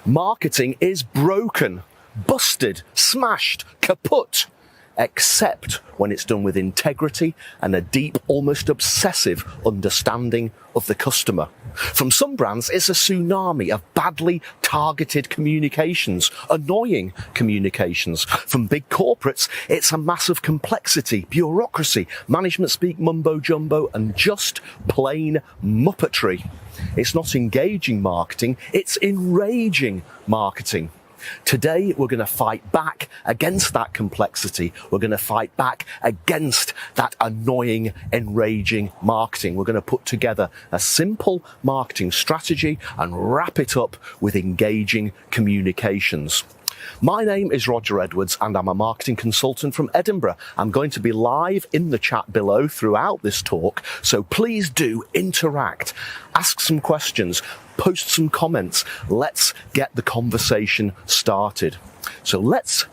Marketing is broken, busted, smashed, kaput, except when it's done with integrity and a deep, almost obsessive understanding of the customer. From some brands, it's a tsunami of badly targeted communications, annoying communications. From big corporates, it's a massive complexity, bureaucracy, management speak mumbo jumbo, and just plain muppetry. It's not engaging marketing, it's enraging marketing. Today, we're going to fight back against that complexity. We're going to fight back against that annoying, enraging marketing. We're going to put together a simple marketing strategy and wrap it up with engaging communications. My name is Roger Edwards and I'm a marketing consultant from Edinburgh. I'm going to be live in the chat below throughout this talk, so please do interact, ask some questions, post some comments. Let's get the conversation started. So let's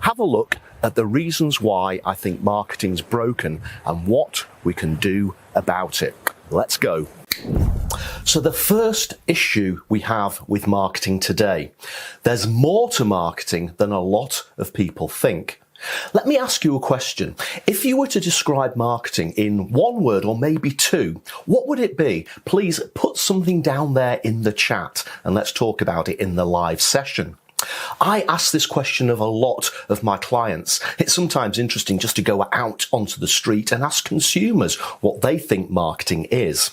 have a look at the reasons why I think marketing's broken and what we can do about it. Let's go. So the first issue we have with marketing today, there's more to marketing than a lot of people think. Let me ask you a question. If you were to describe marketing in one word or maybe two, what would it be? Please put something down there in the chat and let's talk about it in the live session. I ask this question of a lot of my clients. It's sometimes interesting just to go out onto the street and ask consumers what they think marketing is.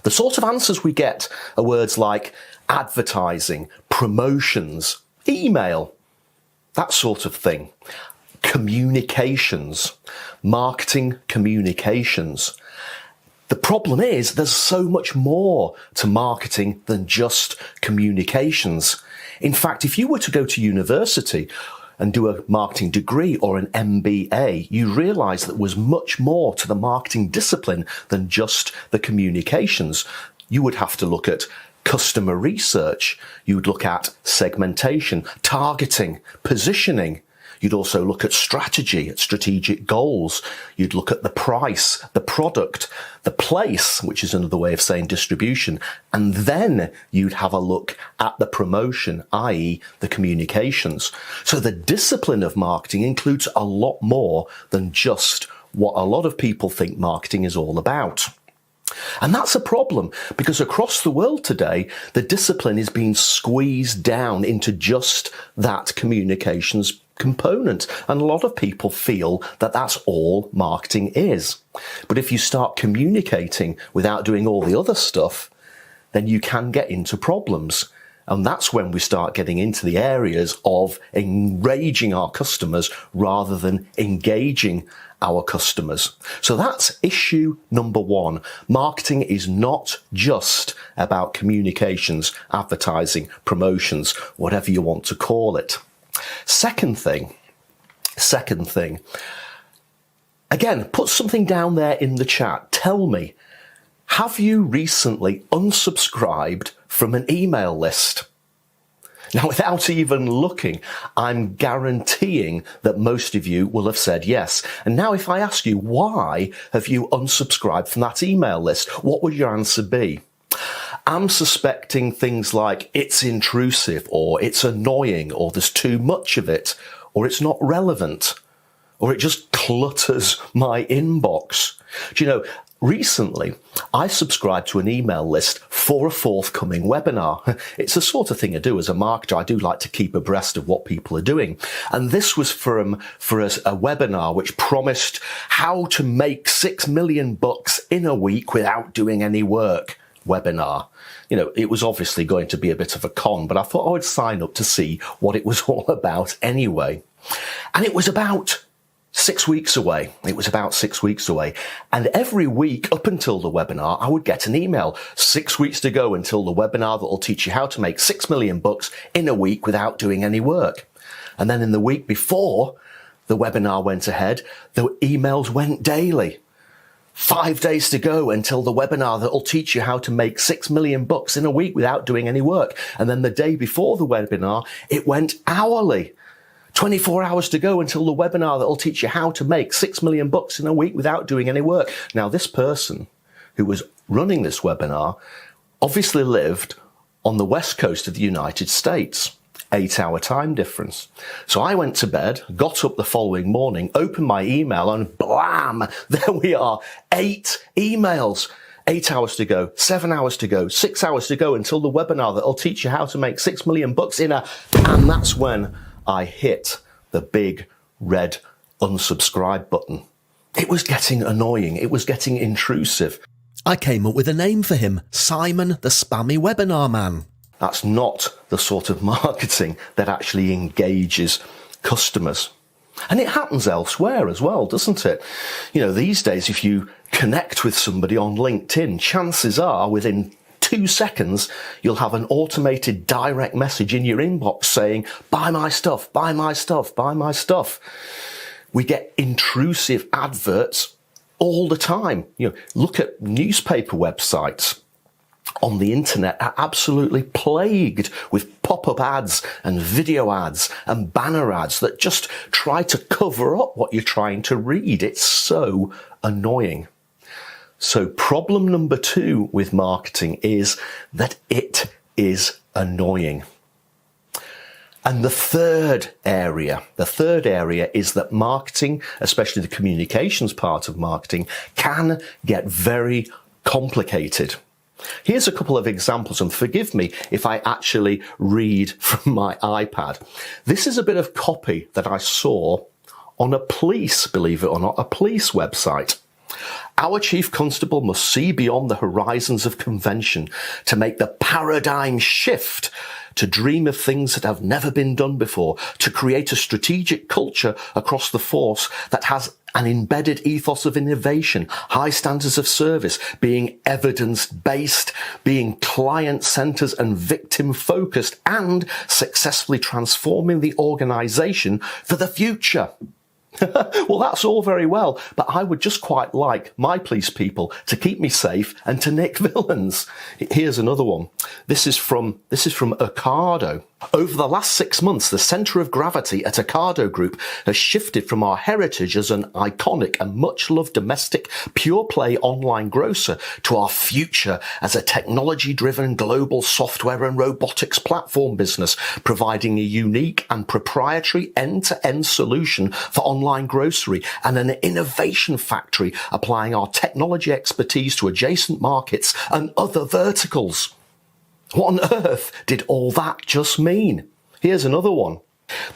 The sort of answers we get are words like advertising, promotions, email, that sort of thing. Communications, marketing communications. The problem is there's so much more to marketing than just communications. In fact, if you were to go to university and do a marketing degree or an MBA, you realise that there was much more to the marketing discipline than just the communications. You would have to look at customer research. You would look at segmentation, targeting, positioning. You'd also look at strategy, at strategic goals. You'd look at the price, the product, the place, which is another way of saying distribution. And then you'd have a look at the promotion, i.e. the communications. So the discipline of marketing includes a lot more than just what a lot of people think marketing is all about. And that's a problem because across the world today, the discipline is being squeezed down into just that communications component. And a lot of people feel that that's all marketing is. But if you start communicating without doing all the other stuff, then you can get into problems. And that's when we start getting into the areas of enraging our customers rather than engaging our customers. So that's issue number one. Marketing is not just about communications, advertising, promotions, whatever you want to call it. Second thing, again, put something down there in the chat. Tell me, have you recently unsubscribed from an email list? Now, without even looking, I'm guaranteeing that most of you will have said yes. And now if I ask you, why have you unsubscribed from that email list? What would your answer be? I'm suspecting things like it's intrusive, or it's annoying, or there's too much of it, or it's not relevant, or it just clutters my inbox. Do you know, recently I subscribed to an email list for a forthcoming webinar. It's the sort of thing I do as a marketer. I do like to keep abreast of what people are doing. And this was for a webinar which promised how to make $6 million in a week without doing any work. Webinar. You know, it was obviously going to be a bit of a con, but I thought I would sign up to see what it was all about anyway. And it was about 6 weeks away. And every week up until the webinar, I would get an email. 6 weeks to go until the webinar that will teach you how to make $6 million in a week without doing any work. And then in the week before the webinar went ahead, the emails went daily. 5 days to go until the webinar that will teach you how to make $6 million in a week without doing any work. And then the day before the webinar, it went hourly. 24 hours to go until the webinar that will teach you how to make $6 million in a week without doing any work. Now, this person who was running this webinar obviously lived on the west coast of the United States. 8-hour time difference. So I went to bed, got up the following morning, opened my email, and blam, there we are, 8 emails. 8 hours to go, 7 hours to go, 6 hours to go until the webinar that'll teach you how to make $6 million and that's when I hit the big red unsubscribe button. It was getting annoying. It was getting intrusive. I came up with a name for him, Simon the Spammy Webinar Man. That's not the sort of marketing that actually engages customers. And it happens elsewhere as well, doesn't it? You know, these days, if you connect with somebody on LinkedIn, chances are within 2 seconds, you'll have an automated direct message in your inbox saying, buy my stuff, buy my stuff, buy my stuff. We get intrusive adverts all the time. You know, look at newspaper websites on the internet are absolutely plagued with pop-up ads and video ads and banner ads that just try to cover up what you're trying to read. It's so annoying. So problem number 2 with marketing is that it is annoying. And the third area is that marketing, especially the communications part of marketing, can get very complicated. Here's a couple of examples, and forgive me if I actually read from my iPad. This is a bit of copy that I saw on a police, believe it or not, a police website. Our chief constable must see beyond the horizons of convention to make the paradigm shift, to dream of things that have never been done before, to create a strategic culture across the force that has an embedded ethos of innovation, high standards of service, being evidence-based, being client-centered and victim-focused, and successfully transforming the organization for the future. Well, that's all very well, but I would just quite like my police people to keep me safe and to nick villains. Here's another one. This is from Ocado. Over the last 6 months, the centre of gravity at Ocado Group has shifted from our heritage as an iconic and much-loved domestic pure-play online grocer to our future as a technology-driven global software and robotics platform business, providing a unique and proprietary end-to-end solution for online grocery and an innovation factory applying our technology expertise to adjacent markets and other verticals. What on earth did all that just mean? Here's another one.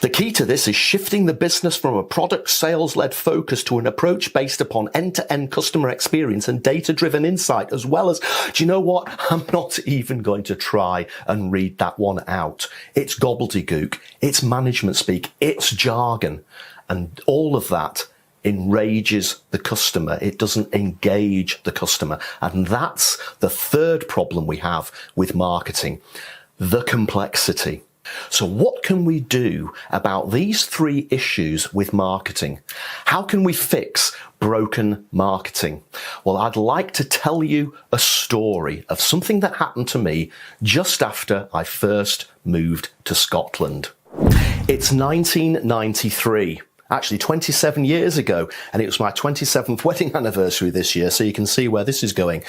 The key to this is shifting the business from a product sales-led focus to an approach based upon end-to-end customer experience and data-driven insight, as well as, do you know what? I'm not even going to try and read that one out. It's gobbledygook, it's management speak, it's jargon, and all of that enrages the customer. It doesn't engage the customer. And that's the third problem we have with marketing, the complexity. So what can we do about these 3 issues with marketing? How can we fix broken marketing? Well, I'd like to tell you a story of something that happened to me just after I first moved to Scotland. It's 1993. Actually 27 years ago, and it was my 27th wedding anniversary this year, so you can see where this is going.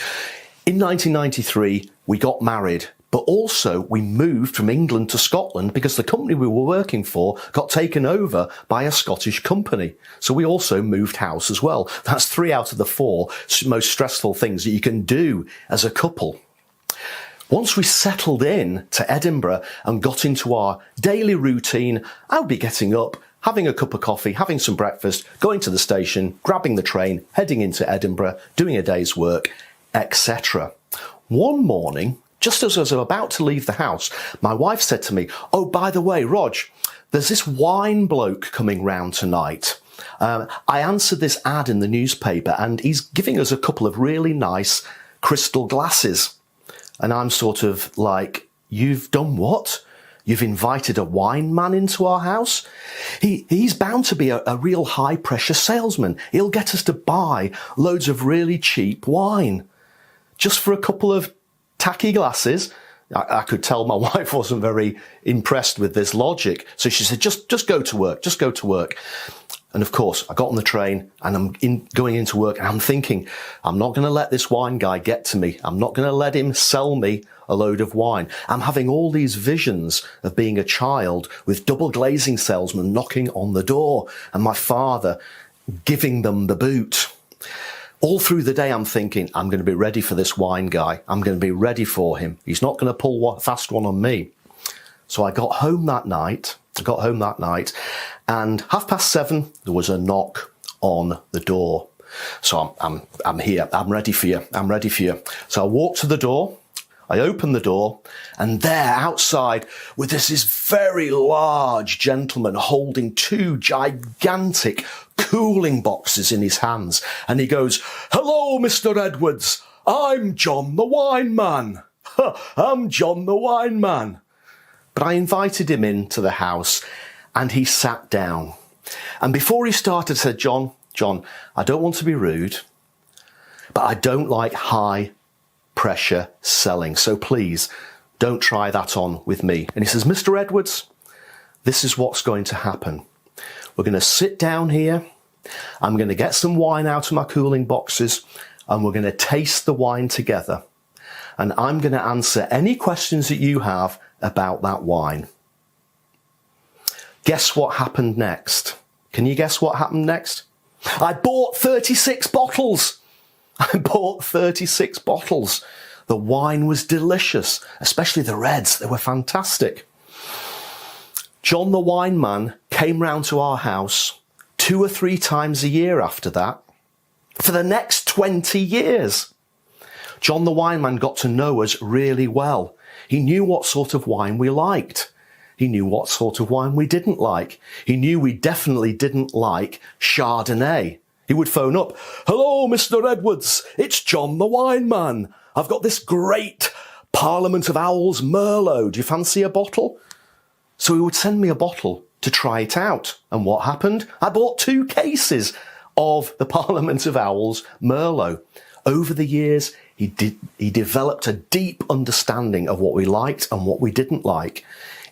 In 1993, we got married, but also we moved from England to Scotland because the company we were working for got taken over by a Scottish company. So we also moved house as well. That's 3 out of the 4 most stressful things that you can do as a couple. Once we settled in to Edinburgh and got into our daily routine, I would be getting up, having a cup of coffee, having some breakfast, going to the station, grabbing the train, heading into Edinburgh, doing a day's work, etc. One morning, just as I was about to leave the house, my wife said to me, "Oh, by the way, Rog, there's this wine bloke coming round tonight. I answered this ad in the newspaper and he's giving us a couple of really nice crystal glasses." And I'm sort of like, "You've done what? You've invited a wine man into our house? He's bound to be a real high-pressure salesman. He'll get us to buy loads of really cheap wine. Just for a couple of tacky glasses? I could tell my wife wasn't very impressed with this logic. So she said, just go to work, just go to work. And of course, I got on the train and I'm going into work and I'm thinking, I'm not going to let this wine guy get to me. I'm not going to let him sell me a load of wine. I'm having all these visions of being a child with double glazing salesmen knocking on the door and my father giving them the boot. All through the day, I'm thinking, I'm going to be ready for this wine guy. I'm going to be ready for him. He's not going to pull a fast one on me. So I got home that night, and 7:30, there was a knock on the door. So I'm here. I'm ready for you. I'm ready for you. So I walked to the door. I opened the door, and there outside with this very large gentleman holding 2 gigantic cooling boxes in his hands. And he goes, "Hello, Mr. Edwards. I'm John the Wine Man. I'm John the Wine Man." But I invited him into the house and he sat down. And before he started, said, John, I don't want to be rude, but I don't like high pressure selling. So please don't try that on with me." And he says, "Mr. Edwards, this is what's going to happen. We're going to sit down here. I'm going to get some wine out of my cooling boxes and we're going to taste the wine together. And I'm going to answer any questions that you have about that wine." Guess what happened next? Can you guess what happened next? I bought 36 bottles. I bought 36 bottles. The wine was delicious, especially the reds. They were fantastic. John the Wine Man came round to our house 2 or 3 times a year after that for the next 20 years. John the Wine Man got to know us really well. He knew what sort of wine we liked. He knew what sort of wine we didn't like. He knew we definitely didn't like Chardonnay. He would phone up, "Hello, Mr. Edwards, it's John the Wine Man. I've got this great Parliament of Owls Merlot. Do you fancy a bottle?" So he would send me a bottle to try it out. And what happened? I bought 2 cases of the Parliament of Owls Merlot. Over the years, he developed a deep understanding of what we liked and what we didn't like.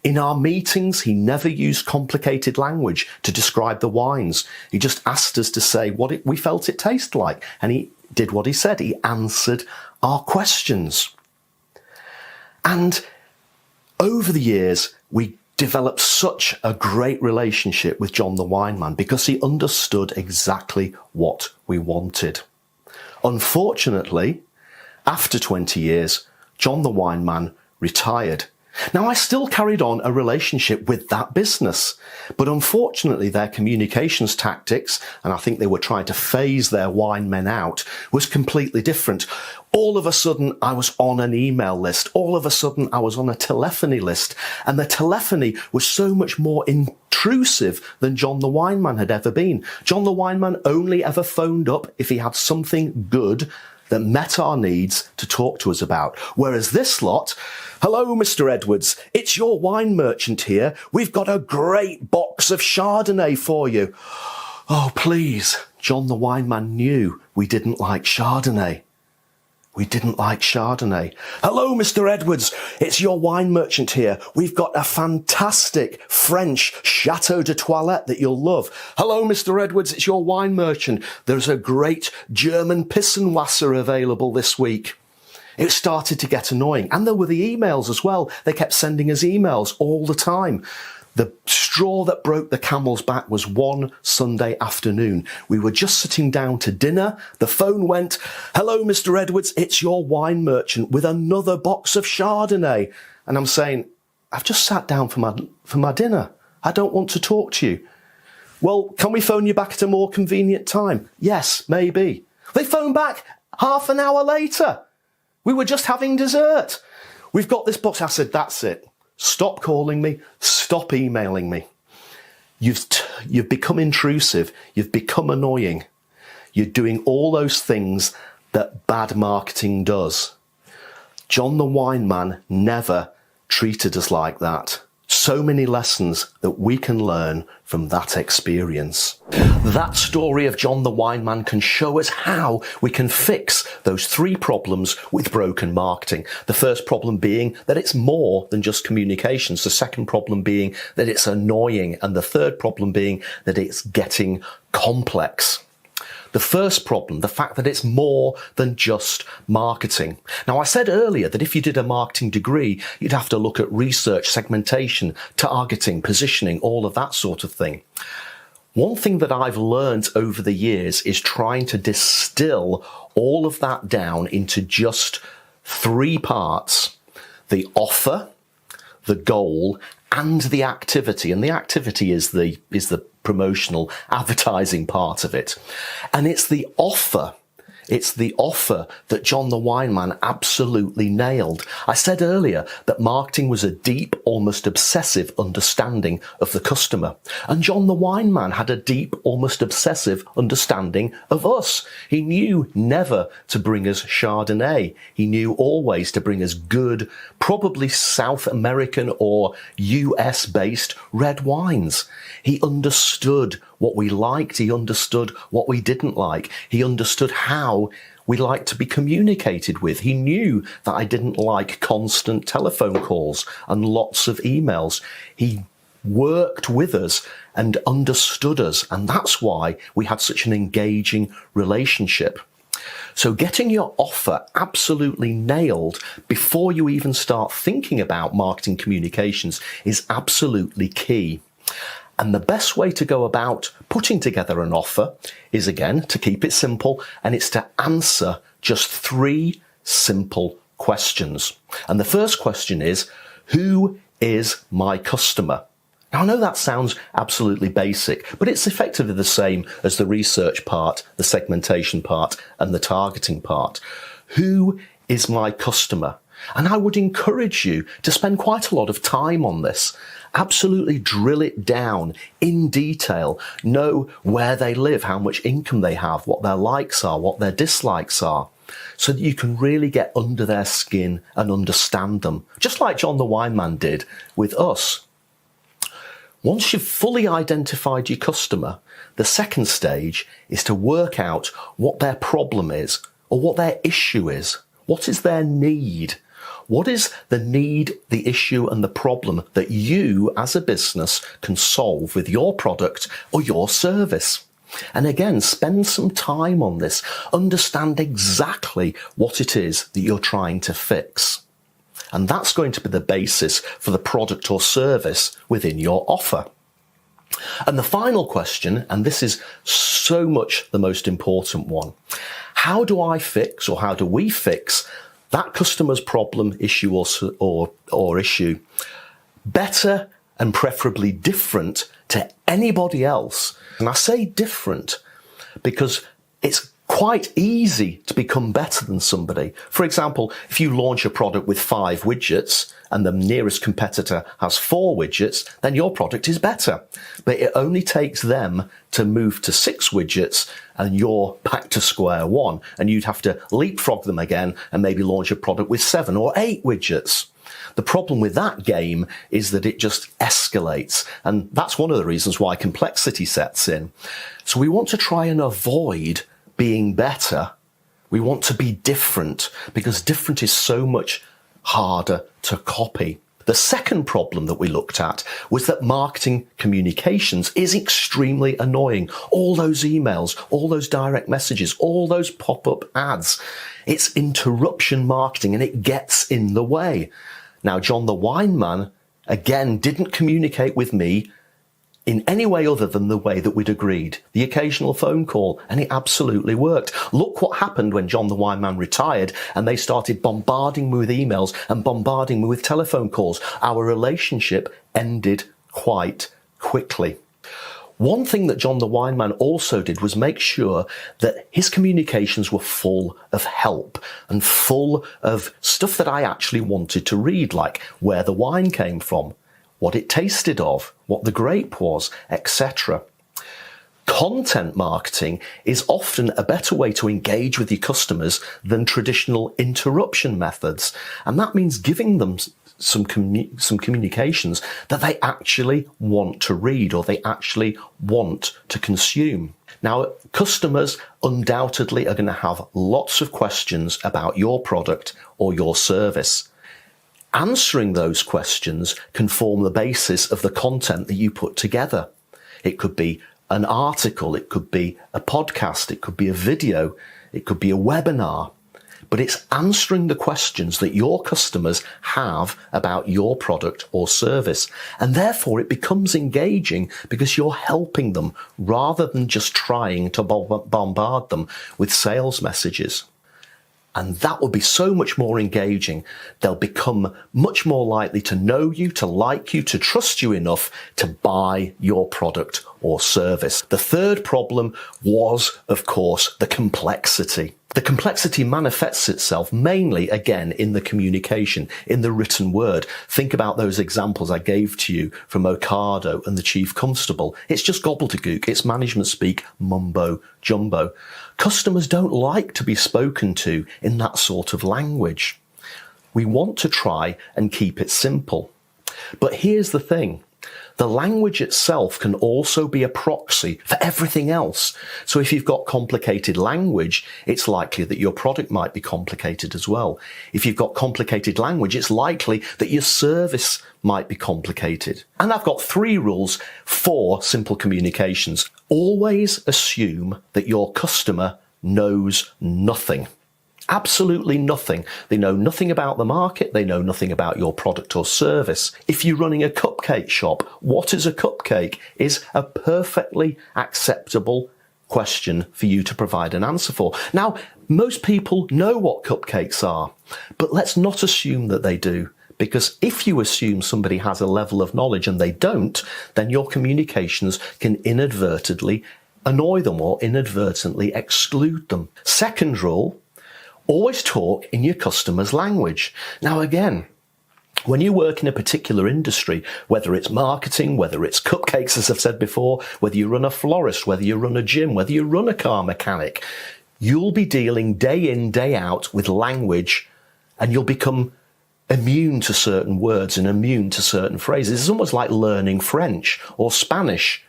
In our meetings, he never used complicated language to describe the wines. He just asked us to say what we felt it tasted like. And he did what he said. He answered our questions. And over the years, we developed such a great relationship with John the Wine Man because he understood exactly what we wanted. Unfortunately, after 20 years, John the Wine Man retired. Now, I still carried on a relationship with that business, but unfortunately their communications tactics, and I think they were trying to phase their wine men out, was completely different. All of a sudden, I was on an email list. All of a sudden, I was on a telephony list, and the telephony was so much more intrusive than John the Wine Man had ever been. John the Wine Man only ever phoned up if he had something good that met our needs to talk to us about. Whereas this lot, "Hello, Mr. Edwards, it's your wine merchant here. We've got a great box of Chardonnay for you." Oh, please. John the Wine Man knew we didn't like Chardonnay. We didn't like Chardonnay. "Hello, Mr. Edwards, it's your wine merchant here. We've got a fantastic French Chateau de Toilette that you'll love." "Hello, Mr. Edwards, it's your wine merchant. There's a great German Pissenwasser available this week." It started to get annoying. And there were the emails as well. They kept sending us emails all the time. The straw that broke the camel's back was one Sunday afternoon. We were just sitting down to dinner. The phone went, "Hello, Mr. Edwards, it's your wine merchant with another box of Chardonnay." And I'm saying, "I've just sat down for my dinner. I don't want to talk to you." "Well, can we phone you back at a more convenient time?" "Yes, maybe." They phoned back half an hour later. We were just having dessert. "We've got this box." I said, "That's it. Stop calling me. Stop emailing me. You've become intrusive. You've become annoying. You're doing all those things that bad marketing does." John the Wine Man never treated us like that. So many lessons that we can learn from that experience. That story of John the Wine Man can show us how we can fix those 3 problems with broken marketing. The first problem being that it's more than just communications. The second problem being that it's annoying. And the third problem being that it's getting complex. The first problem, the fact that it's more than just marketing. Now, I said earlier that if you did a marketing degree, you'd have to look at research, segmentation, targeting, positioning, all of that sort of thing. One thing that I've learned over the years is trying to distill all of that down into just 3 parts: the offer, the goal, and the activity. And the activity is the promotional advertising part of it. And it's the offer that John the Wine Man absolutely nailed. I said earlier that marketing was a deep, almost obsessive understanding of the customer. And John the Wine Man had a deep, almost obsessive understanding of us. He knew never to bring us Chardonnay. He knew always to bring us good, probably South American or US-based red wines. He understood what we liked. He understood what we didn't like. He understood how we like to be communicated with. He knew that I didn't like constant telephone calls and lots of emails. He worked with us and understood us. And that's why we had such an engaging relationship. So getting your offer absolutely nailed before you even start thinking about marketing communications is absolutely key. And the best way to go about putting together an offer is, again, to keep it simple, and it's to answer just 3 simple questions. And the first question is, who is my customer? Now, I know that sounds absolutely basic, but it's effectively the same as the research part, the segmentation part, and the targeting part. Who is my customer? And I would encourage you to spend quite a lot of time on this. Absolutely drill it down in detail. Know where they live, how much income they have, what their likes are, what their dislikes are, so that you can really get under their skin and understand them, just like John the Wine Man did with us. Once you've fully identified your customer, the second stage is to work out what their problem is or what their issue is. What is their need? What is the need, the issue, and the problem that you as a business can solve with your product or your service? And again, spend some time on this. Understand exactly what it is that you're trying to fix. And that's going to be the basis for the product or service within your offer. And the final question, and this is so much the most important one, how do I fix, or how do we fix that customer's problem, issue, or issue better and preferably different to anybody else? And I say different because it's quite easy to become better than somebody. For example, if you launch a product with 5 widgets and the nearest competitor has 4 widgets, then your product is better. But it only takes them to move to 6 widgets and you're back to square one, and you'd have to leapfrog them again and maybe launch a product with 7 or 8 widgets. The problem with that game is that it just escalates, and that's one of the reasons why complexity sets in. So we want to try and avoid being better. We want to be different, because different is so much harder to copy. The second problem that we looked at was that marketing communications is extremely annoying. All those emails, all those direct messages, all those pop-up ads. It's interruption marketing, and it gets in the way. Now, John the Wine Man, again, didn't communicate with me in any way other than the way that we'd agreed. The occasional phone call, and it absolutely worked. Look what happened when John the Wine Man retired and they started bombarding me with emails and bombarding me with telephone calls. Our relationship ended quite quickly. One thing that John the Wine Man also did was make sure that his communications were full of help and full of stuff that I actually wanted to read, like where the wine came from, what it tasted of, what the grape was, etc. Content marketing is often a better way to engage with your customers than traditional interruption methods. And that means giving them some communications that they actually want to read or they actually want to consume. Now, customers undoubtedly are going to have lots of questions about your product or your service. Answering those questions can form the basis of the content that you put together. It could be an article, it could be a podcast, it could be a video, it could be a webinar. But it's answering the questions that your customers have about your product or service. And therefore it becomes engaging because you're helping them rather than just trying to bombard them with sales messages. And that will be so much more engaging. They'll become much more likely to know you, to like you, to trust you enough to buy your product or service. The third problem was, of course, the complexity. The complexity manifests itself mainly, again, in the communication, in the written word. Think about those examples I gave to you from Ocado and the Chief Constable. It's just gobbledygook. It's management speak, mumbo jumbo. Customers don't like to be spoken to in that sort of language. We want to try and keep it simple. But here's the thing. The language itself can also be a proxy for everything else. So if you've got complicated language, it's likely that your product might be complicated as well. If you've got complicated language, it's likely that your service might be complicated. And I've got 3 rules for simple communications. Always assume that your customer knows nothing. Absolutely nothing. They know nothing about the market. They know nothing about your product or service. If you're running a cupcake shop, what is a cupcake is a perfectly acceptable question for you to provide an answer for. Now, most people know what cupcakes are, but let's not assume that they do. Because if you assume somebody has a level of knowledge and they don't, then your communications can inadvertently annoy them or inadvertently exclude them. Second rule, always talk in your customer's language. Now again, when you work in a particular industry, whether it's marketing, whether it's cupcakes, as I've said before, whether you run a florist, whether you run a gym, whether you run a car mechanic, you'll be dealing day in, day out with language, and you'll become immune to certain words and immune to certain phrases. It's almost like learning French or Spanish.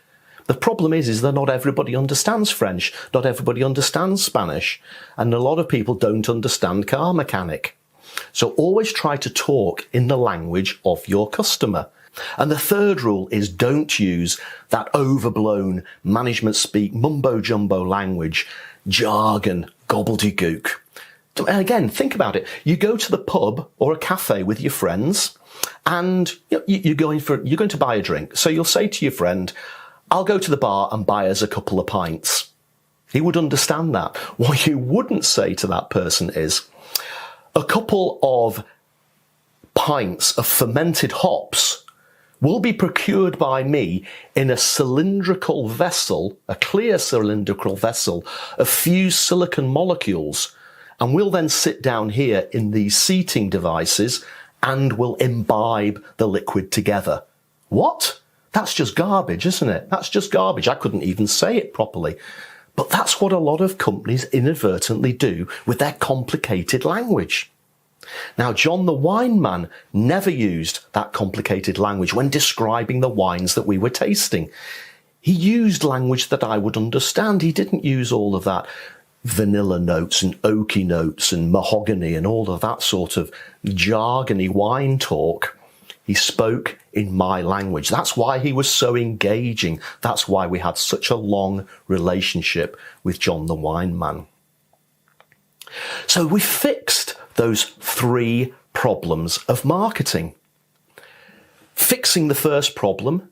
The problem is that not everybody understands French, not everybody understands Spanish, and a lot of people don't understand car mechanic. So always try to talk in the language of your customer. And the third rule is don't use that overblown management speak, mumbo jumbo language, jargon, gobbledygook. And again, think about it. You go to the pub or a cafe with your friends and you're going to buy a drink. So you'll say to your friend, I'll go to the bar and buy us a couple of pints. He would understand that. What you wouldn't say to that person is, a couple of pints of fermented hops will be procured by me in a cylindrical vessel, a clear cylindrical vessel of fused silicon molecules, and we'll then sit down here in these seating devices and we'll imbibe the liquid together. What? That's just garbage, isn't it? That's just garbage. I couldn't even say it properly. But that's what a lot of companies inadvertently do with their complicated language. Now, John the Wine Man never used that complicated language when describing the wines that we were tasting. He used language that I would understand. He didn't use all of that vanilla notes and oaky notes and mahogany and all of that sort of jargony wine talk. He spoke in my language. That's why he was so engaging. That's why we had such a long relationship with John the Wine Man. So we fixed those 3 problems of marketing. Fixing the first problem,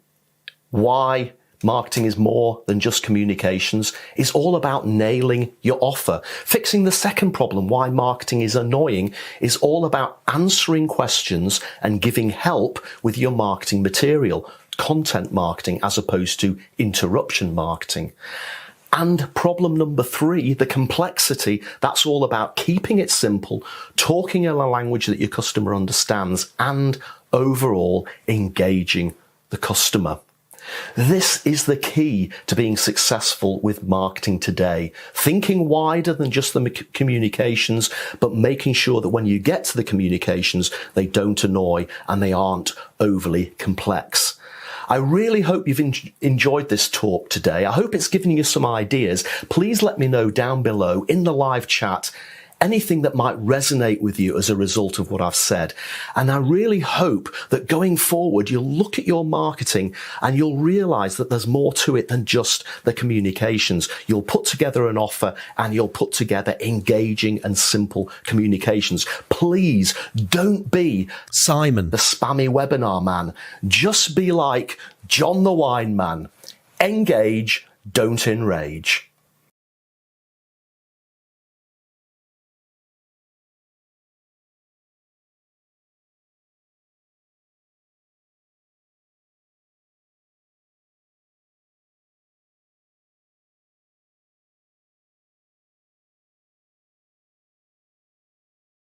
why marketing is more than just communications, is all about nailing your offer. Fixing the second problem, why marketing is annoying, is all about answering questions and giving help with your marketing material, content marketing as opposed to interruption marketing. And problem number 3, the complexity, that's all about keeping it simple, talking in a language that your customer understands, and overall engaging the customer. This is the key to being successful with marketing today. Thinking wider than just the communications, but making sure that when you get to the communications, they don't annoy and they aren't overly complex. I really hope you've enjoyed this talk today. I hope it's given you some ideas. Please let me know down below in the live chat anything that might resonate with you as a result of what I've said. And I really hope that going forward, you'll look at your marketing and you'll realize that there's more to it than just the communications. You'll put together an offer and you'll put together engaging and simple communications. Please don't be Simon, the spammy webinar man. Just be like John the Wine Man. Engage, don't enrage.